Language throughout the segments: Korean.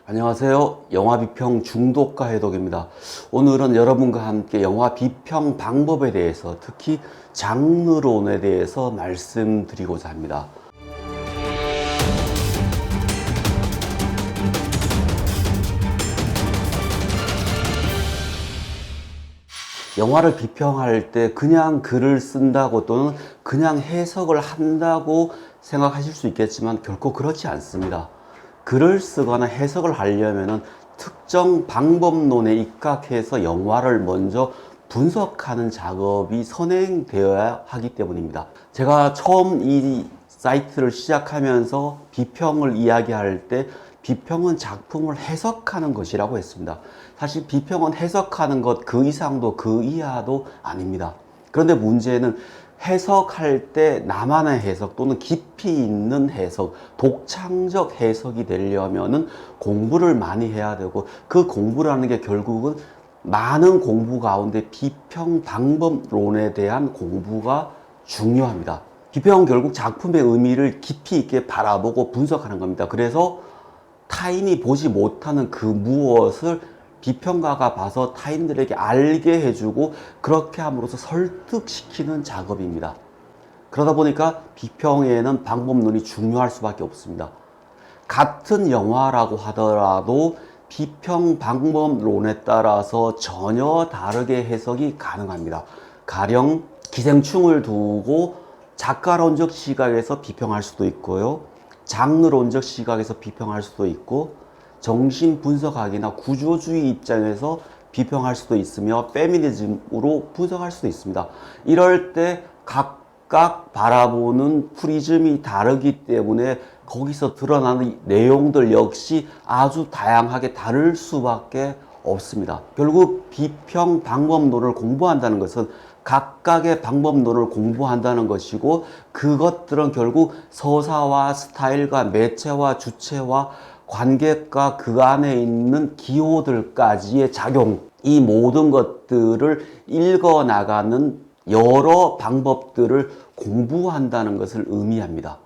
안녕하세요. 영화 비평 중독가 해독입니다. 오늘은 여러분과 함께 영화 비평 방법에 대해서, 특히 장르론에 대해서 말씀드리고자 합니다. 영화를 비평할 때 그냥 글을 쓴다고 또는 그냥 해석을 한다고 생각하실 수 있겠지만 결코 그렇지 않습니다. 글을 쓰거나 해석을 하려면 특정 방법론에 입각해서 영화를 먼저 분석하는 작업이 선행되어야 하기 때문입니다. 제가 처음 이 사이트를 시작하면서 비평을 이야기할 때 비평은 작품을 해석하는 것이라고 했습니다. 사실 비평은 해석하는 것 그 이상도 그 이하도 아닙니다. 그런데 문제는 해석할 때 나만의 해석 또는 깊이 있는 해석, 독창적 해석이 되려면은 공부를 많이 해야 되고, 그 공부라는 게 결국은 많은 공부 가운데 비평 방법론에 대한 공부가 중요합니다. 비평은 결국 작품의 의미를 깊이 있게 바라보고 분석하는 겁니다. 그래서 타인이 보지 못하는 그 무엇을 비평가가 봐서 타인들에게 알게 해주고, 그렇게 함으로써 설득시키는 작업입니다. 그러다 보니까 비평에는 방법론이 중요할 수밖에 없습니다. 같은 영화라고 하더라도 비평 방법론에 따라서 전혀 다르게 해석이 가능합니다. 가령 기생충을 두고 작가론적 시각에서 비평할 수도 있고요, 장르론적 시각에서 비평할 수도 있고, 정신분석학이나 구조주의 입장에서 비평할 수도 있으며, 페미니즘으로 분석할 수도 있습니다. 이럴 때 각각 바라보는 프리즘이 다르기 때문에 거기서 드러나는 내용들 역시 아주 다양하게 다를 수밖에 없습니다. 결국 비평 방법론을 공부한다는 것은 각각의 방법론을 공부한다는 것이고, 그것들은 결국 서사와 스타일과 매체와 주체와 관객과 그 안에 있는 기호들까지의 작용, 이 모든 것들을 읽어나가는 여러 방법들을 공부한다는 것을 의미합니다.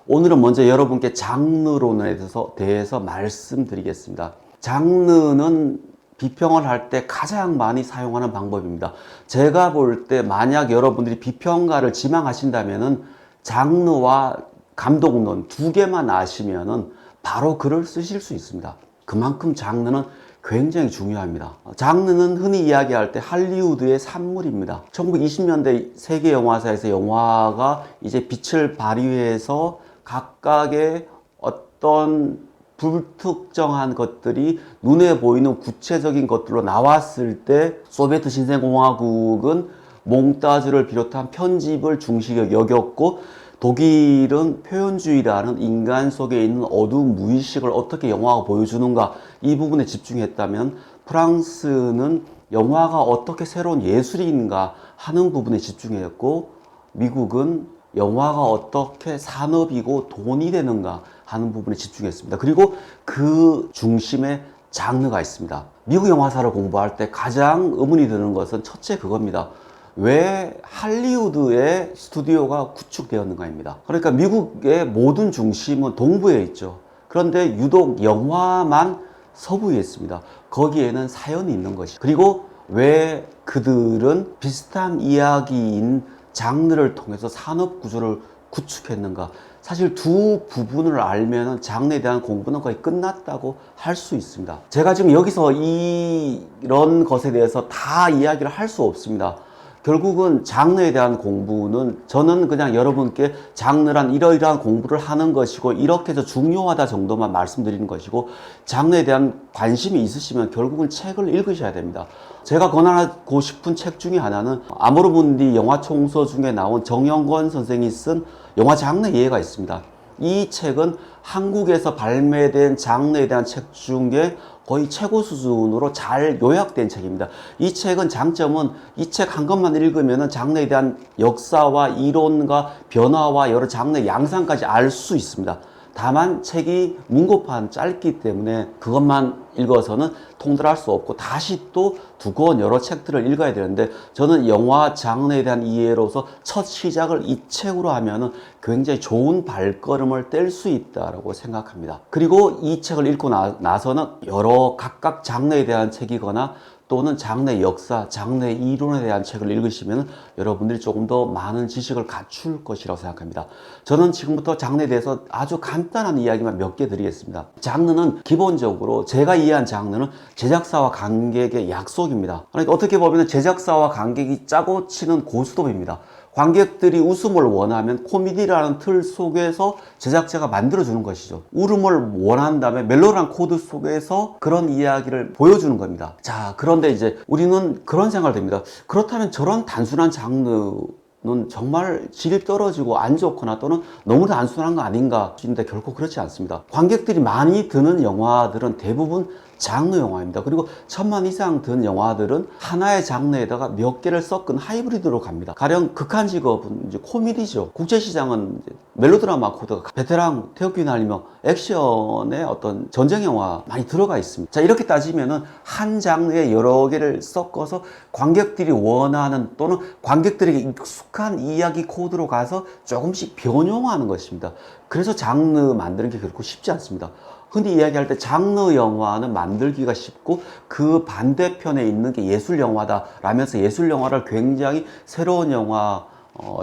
오늘은 먼저 여러분께 장르론에 대해서 말씀드리겠습니다. 장르는 비평을 할 때 가장 많이 사용하는 방법입니다. 제가 볼 때 만약 여러분들이 비평가를 지망하신다면은 장르와 감독론 두 개만 아시면은 바로 글을 쓰실 수 있습니다. 그만큼 장르는 굉장히 중요합니다. 장르는 흔히 이야기할 때 할리우드의 산물입니다. 1920년대 세계 영화사에서 영화가 이제 빛을 발휘해서 각각의 어떤 불특정한 것들이 눈에 보이는 구체적인 것들로 나왔을 때, 소비에트 신생공화국은 몽따주를 비롯한 편집을 중시하게 여겼고, 독일은 표현주의라는 인간 속에 있는 어두운 무의식을 어떻게 영화가 보여주는가, 이 부분에 집중했다면, 프랑스는 영화가 어떻게 새로운 예술인가 하는 부분에 집중했고, 미국은 영화가 어떻게 산업이고 돈이 되는가 하는 부분에 집중했습니다. 그리고 그 중심에 장르가 있습니다. 미국 영화사를 공부할 때 가장 의문이 드는 것은 첫째 그겁니다. 왜 할리우드의 스튜디오가 구축되었는가입니다. 그러니까 미국의 모든 중심은 동부에 있죠. 그런데 유독 영화만 서부에 있습니다. 거기에는 사연이 있는 것이. 그리고 왜 그들은 비슷한 이야기인 장르를 통해서 산업 구조를 구축했는가. 사실 두 부분을 알면 장르에 대한 공부는 거의 끝났다고 할 수 있습니다. 제가 지금 여기서 이런 것에 대해서 다 이야기를 할 수 없습니다. 결국은 장르에 대한 공부는 저는 그냥 여러분께 장르란 이러이러한 공부를 하는 것이고, 이렇게 해서 중요하다 정도만 말씀드리는 것이고, 장르에 대한 관심이 있으시면 결국은 책을 읽으셔야 됩니다. 제가 권하고 싶은 책 중에 하나는 아모르문디 영화총서 중에 나온 정영권 선생이 쓴 영화 장르 이해가 있습니다. 이 책은 한국에서 발매된 장르에 대한 책 중에 거의 최고 수준으로 잘 요약된 책입니다. 이 책은 장점은 이 책 한 권만 읽으면 장르에 대한 역사와 이론과 변화와 여러 장르의 양상까지 알 수 있습니다. 다만 책이 문고판 짧기 때문에 그것만 읽어서는 통달할 수 없고 다시 또 두꺼운 여러 책들을 읽어야 되는데, 저는 영화 장르에 대한 이해로서 첫 시작을 이 책으로 하면은 굉장히 좋은 발걸음을 뗄 수 있다라고 생각합니다. 그리고 이 책을 읽고 나서는 여러 각각 장르에 대한 책이거나 또는 장르의 역사, 장르의 이론에 대한 책을 읽으시면 여러분들이 조금 더 많은 지식을 갖출 것이라고 생각합니다. 저는 지금부터 장르에 대해서 아주 간단한 이야기만 몇 개 드리겠습니다. 장르는 기본적으로, 제가 이해한 장르는 제작사와 관객의 약속입니다. 그러니까 어떻게 보면 제작사와 관객이 짜고 치는 고스톱입니다. 관객들이 웃음을 원하면 코미디라는 틀 속에서 제작자가 만들어주는 것이죠. 울음을 원한다면 멜로라는 코드 속에서 그런 이야기를 보여주는 겁니다. 자, 그런데 이제 우리는 그런 생각을 합니다. 그렇다면 저런 단순한 장르는 정말 질이 떨어지고 안 좋거나 또는 너무 단순한 거 아닌가 싶은데 결코 그렇지 않습니다. 관객들이 많이 드는 영화들은 대부분 장르 영화입니다. 그리고 1000만 이상 든 영화들은 하나의 장르에다가 몇 개를 섞은 하이브리드로 갑니다. 가령 극한 직업은 이제 코미디죠. 국제시장은 이제 멜로드라마 코드가 베테랑 태극기 날리며 액션의 어떤 전쟁 영화 많이 들어가 있습니다. 자, 이렇게 따지면은 한 장르에 여러 개를 섞어서 관객들이 원하는 또는 관객들에게 익숙한 이야기 코드로 가서 조금씩 변형하는 것입니다. 그래서 장르 만드는 게 결코 쉽지 않습니다. 흔히 이야기할 때 장르 영화는 만들기가 쉽고 그 반대편에 있는 게 예술 영화다 라면서 예술 영화를 굉장히 새로운 영화,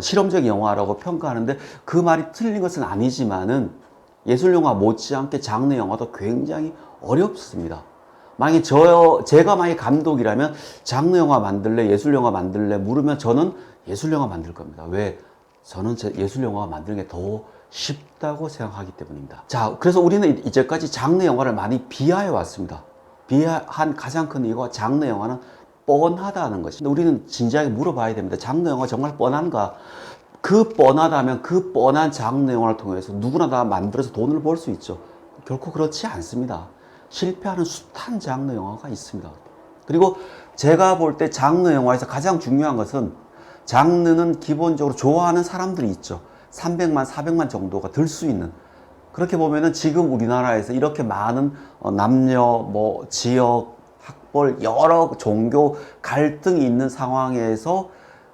실험적 영화라고 평가하는데, 그 말이 틀린 것은 아니지만은 예술 영화 못지않게 장르 영화도 굉장히 어렵습니다. 만약에 제가 만약에 감독이라면 장르 영화 만들래, 예술 영화 만들래 물으면 저는 예술 영화 만들 겁니다. 왜? 저는 예술 영화가 만드는 게 더 쉽다고 생각하기 때문입니다. 자, 그래서 우리는 이제까지 장르 영화를 많이 비하해 왔습니다. 비하한 가장 큰 이유가 장르 영화는 뻔하다는 것입니다. 우리는 진지하게 물어봐야 됩니다. 장르 영화 정말 뻔한가? 그 뻔하다면 그 뻔한 장르 영화를 통해서 누구나 다 만들어서 돈을 벌 수 있죠. 결코 그렇지 않습니다. 실패하는 숱한 장르 영화가 있습니다. 그리고 제가 볼 때 장르 영화에서 가장 중요한 것은, 장르는 기본적으로 좋아하는 사람들이 있죠. 300만, 400만 정도가 들 수 있는. 그렇게 보면은 지금 우리나라에서 이렇게 많은 남녀, 지역, 학벌, 여러 종교 갈등이 있는 상황에서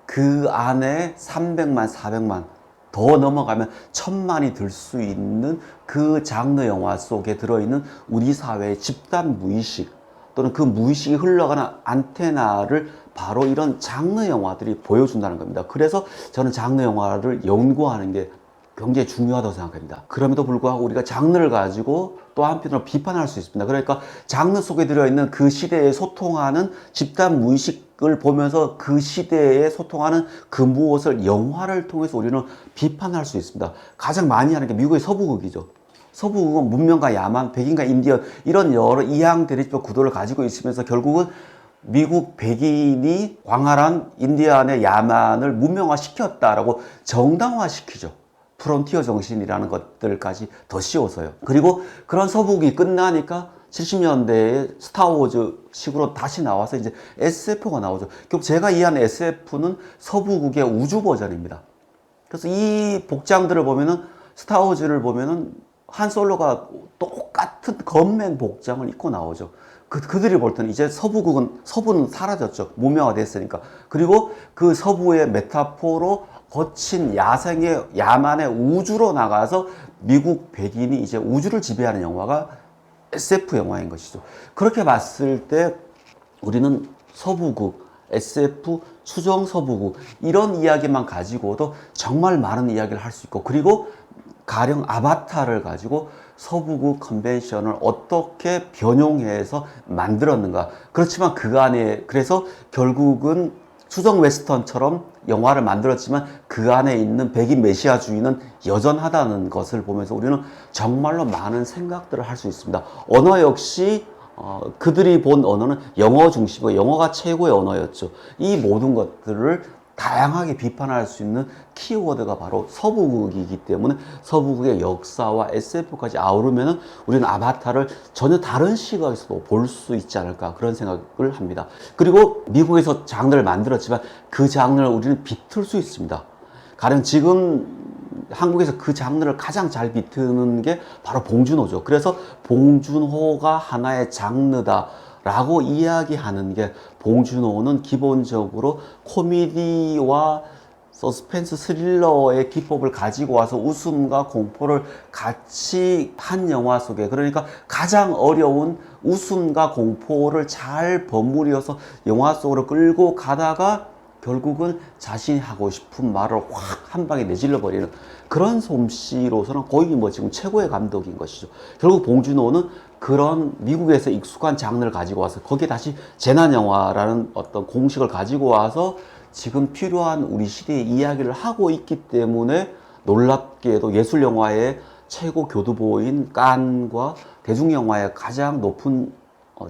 그 안에 300만, 400만, 더 넘어가면 1000만이 들 수 있는 그 장르 영화 속에 들어있는 우리 사회의 집단 무의식, 또는 그 무의식이 흘러가는 안테나를 바로 이런 장르 영화들이 보여준다는 겁니다. 그래서 저는 장르 영화를 연구하는 게 굉장히 중요하다고 생각합니다. 그럼에도 불구하고 우리가 장르를 가지고 또 한편으로 비판할 수 있습니다. 그러니까 장르 속에 들어있는 그 시대에 소통하는 집단 무의식을 보면서 그 시대에 소통하는 그 무엇을 영화를 통해서 우리는 비판할 수 있습니다. 가장 많이 하는 게 미국의 서부극이죠. 서부극은 문명과 야만, 백인과 인디언, 이런 여러 이항 대립적 구도를 가지고 있으면서 결국은 미국 백인이 광활한 인디안의 야만을 문명화시켰다라고 정당화시키죠. 프론티어 정신이라는 것들까지 더 씌워서요. 그리고 그런 서부극이 끝나니까 70년대에 스타워즈 식으로 다시 나와서 이제 SF가 나오죠. 결국 제가 이해하는 SF는 서부극의 우주 버전입니다. 그래서 이 복장들을 보면은, 스타워즈를 보면은 한 솔로가 똑같은 겉맨 복장을 입고 나오죠. 그들이 볼 때는 이제 서부는 사라졌죠. 문명화됐으니까. 그리고 그 서부의 메타포로 거친 야생의 야만의 우주로 나가서 미국 백인이 이제 우주를 지배하는 영화가 SF 영화인 것이죠. 그렇게 봤을 때 우리는 서부극, SF, 수정 서부극, 이런 이야기만 가지고도 정말 많은 이야기를 할 수 있고, 그리고 가령 아바타를 가지고 서부극 컨벤션을 어떻게 변용해서 만들었는가. 그렇지만 그 안에, 그래서 결국은 수정 웨스턴처럼 영화를 만들었지만 그 안에 있는 백인 메시아주의는 여전하다는 것을 보면서 우리는 정말로 많은 생각들을 할 수 있습니다. 언어 역시 그들이 본 언어는 영어 중심이고 영어가 최고의 언어였죠. 이 모든 것들을 다양하게 비판할 수 있는 키워드가 바로 서부극이기 때문에 서부극의 역사와 SF까지 아우르면 우리는 아바타를 전혀 다른 시각에서도 볼 수 있지 않을까, 그런 생각을 합니다. 그리고 미국에서 장르를 만들었지만 그 장르를 우리는 비틀 수 있습니다. 가령 지금 한국에서 그 장르를 가장 잘 비트는 게 바로 봉준호죠. 그래서 봉준호가 하나의 장르다라고 이야기하는 게, 봉준호는 기본적으로 코미디와 서스펜스 스릴러의 기법을 가지고 와서 웃음과 공포를 같이 한 영화 속에, 그러니까 가장 어려운 웃음과 공포를 잘 버무려서 영화 속으로 끌고 가다가 결국은 자신이 하고 싶은 말을 확 한 방에 내질러 버리는 그런 솜씨로서는 거의 뭐 지금 최고의 감독인 것이죠. 결국 봉준호는 그런 미국에서 익숙한 장르를 가지고 와서 거기에 다시 재난 영화라는 어떤 공식을 가지고 와서 지금 필요한 우리 시대의 이야기를 하고 있기 때문에, 놀랍게도 예술 영화의 최고 교두보인 칸과 대중영화의 가장 높은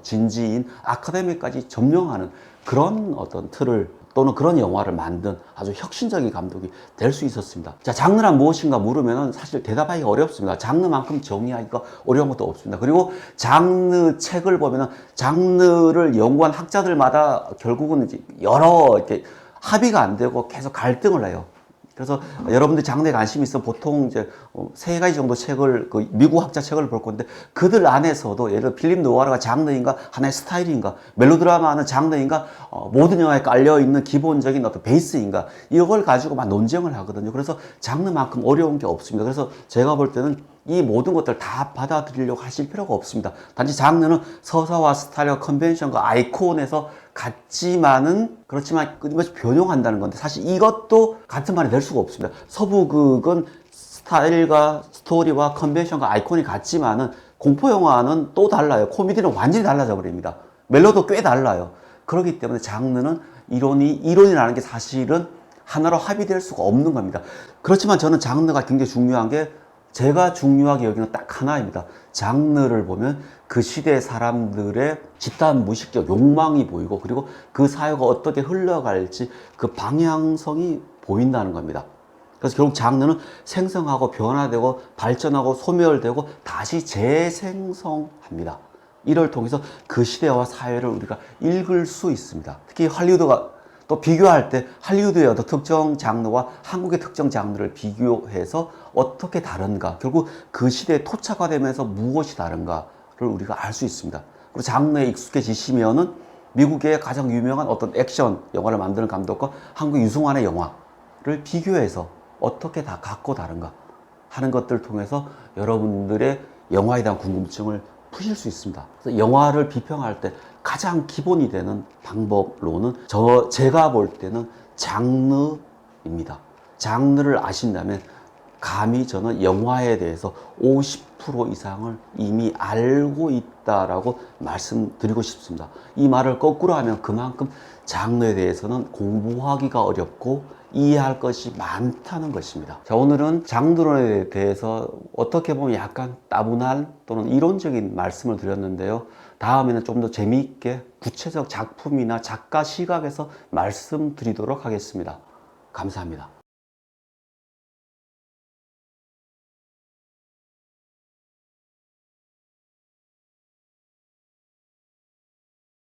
진지인 아카데미까지 점령하는 그런 어떤 틀을, 또는 그런 영화를 만든 아주 혁신적인 감독이 될 수 있었습니다. 자, 장르란 무엇인가 물으면 사실 대답하기가 어렵습니다. 장르만큼 정의하기가 어려운 것도 없습니다. 그리고 장르 책을 보면 장르를 연구한 학자들마다 결국은 이제 여러 이렇게 합의가 안 되고 계속 갈등을 해요. 그래서 여러분들 장르에 관심이 있으면 보통 이제 3가지 정도 책을, 그 미국 학자 책을 볼 건데, 그들 안에서도 예를 들어 필립 노아르가 장르인가, 하나의 스타일인가, 멜로드라마는 장르인가, 모든 영화에 깔려있는 기본적인 어떤 베이스인가, 이걸 가지고 막 논쟁을 하거든요. 그래서 장르만큼 어려운 게 없습니다. 그래서 제가 볼 때는 이 모든 것들 다 받아들이려고 하실 필요가 없습니다. 단지 장르는 서사와 스타일과 컨벤션과 아이콘에서 같지만은, 그렇지만 끊임없이 변형한다는 건데, 사실 이것도 같은 말이 될 수가 없습니다. 서부극은 스타일과 스토리와 컨벤션과 아이콘이 같지만은 공포 영화는 또 달라요. 코미디는 완전히 달라져 버립니다. 멜로도 꽤 달라요. 그렇기 때문에 장르는 이론이라는 게 사실은 하나로 합의될 수가 없는 겁니다. 그렇지만 저는 장르가 굉장히 중요한 게, 제가 중요하게 여기는 딱 하나입니다. 장르를 보면 그 시대 사람들의 집단 무의식적 욕망이 보이고, 그리고 그 사회가 어떻게 흘러갈지 그 방향성이 보인다는 겁니다. 그래서 결국 장르는 생성하고 변화되고 발전하고 소멸되고 다시 재생성합니다. 이를 통해서 그 시대와 사회를 우리가 읽을 수 있습니다. 특히 할리우드가 또 비교할 때 할리우드의 어떤 특정 장르와 한국의 특정 장르를 비교해서 어떻게 다른가, 결국 그 시대에 토착화 되면서 무엇이 다른가를 우리가 알 수 있습니다. 그리고 장르에 익숙해지시면은 미국의 가장 유명한 어떤 액션 영화를 만드는 감독과 한국의 유승환의 영화를 비교해서 어떻게 다 같고 다른가 하는 것들을 통해서 여러분들의 영화에 대한 궁금증을 푸실 수 있습니다. 그래서 영화를 비평할 때 가장 기본이 되는 방법로는 제가 볼 때는 장르입니다. 장르를 아신다면 감히 저는 영화에 대해서 50% 이상을 이미 알고 있다라고 말씀드리고 싶습니다. 이 말을 거꾸로 하면 그만큼 장르에 대해서는 공부하기가 어렵고 이해할 것이 많다는 것입니다. 자, 오늘은 장르에 대해서 어떻게 보면 약간 따분한 또는 이론적인 말씀을 드렸는데요. 다음에는 좀 더 재미있게 구체적 작품이나 작가 시각에서 말씀드리도록 하겠습니다. 감사합니다.